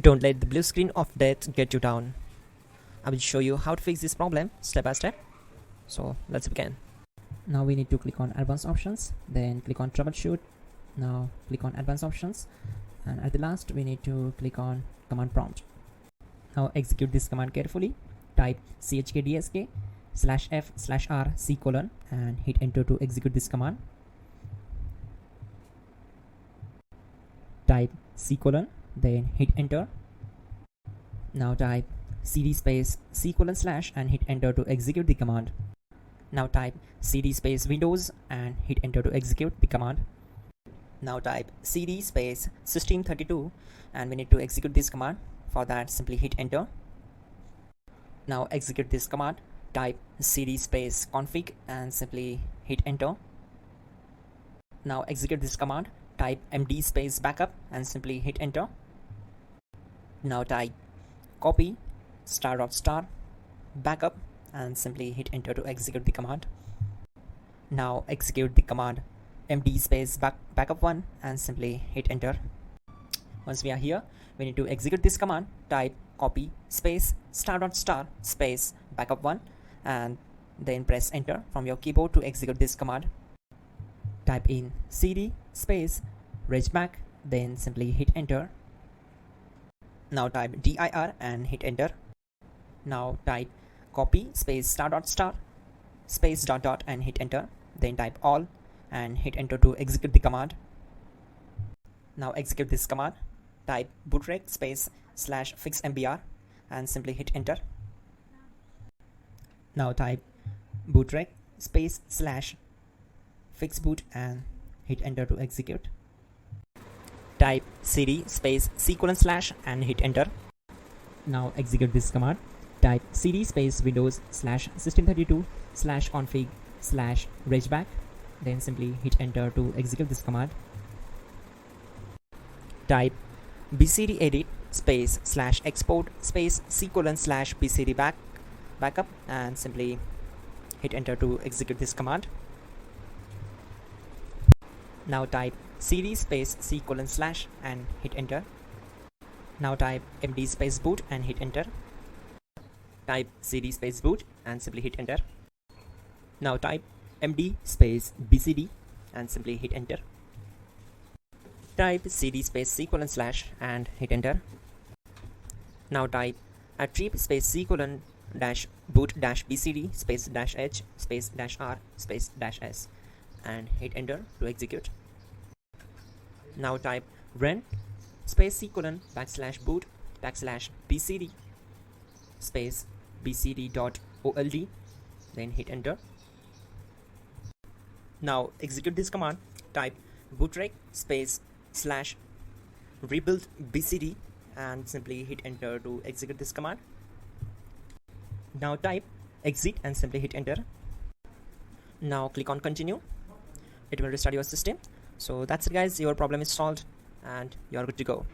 Don't let the blue screen of death get you down. I will show you how to fix this problem step by step. So let's begin. Now we need to click on advanced options, then click on troubleshoot. Now click on advanced options, and at the last we need to click on command prompt. Now execute this command carefully. Type chkdsk/f/r : and hit enter to execute this command. Type c:, then hit enter. Now type cd space c:/ and hit enter to execute the command. Now type cd space Windows and hit enter to execute the command. Now type cd space system32 and we need to execute this command. For that, simply hit enter. Now execute this command. Type cd space config and simply hit enter. Now execute this command. Type md space backup and simply hit enter. Now type copy *** backup and simply hit enter to execute the command. Now execute the command md space backup1 and simply hit enter. Once we are here, we need to execute this command. Type copy space ** space backup1 and then press enter from your keyboard to execute this command. Type in cd space regback, then simply hit enter. Now type dir and hit enter. Now type copy space ** space ... and hit enter. Then type all and hit enter to execute the command. Now execute this command. Type bootrec space /fixmbr and simply hit enter. Now type bootrec space /fixboot and hit enter to execute. Type cd space c:/ and hit enter. Now execute this command. Type cd space Windows /system32/config/regback, then simply hit enter to execute this command. Type bcd edit space /export space c:/bcd backup and simply hit enter to execute this command. Now type cd space c:/ and hit enter. Now type md space boot and hit enter. Type cd space boot and simply hit enter. Now type md space bcd and simply hit enter. Type cd space c:/ and hit enter. Now type attrib space c:/ boot bcd space -h space -r space -s and hit enter to execute. Now type run space c:/ \boot \bcd space bcd.old, then hit enter. Now execute this command. Type bootrec space /rebuild bcd and simply hit enter to execute this command. Now type exit and simply hit enter. Now click on continue. It will restart your system. So that's it guys, your problem is solved and you are good to go.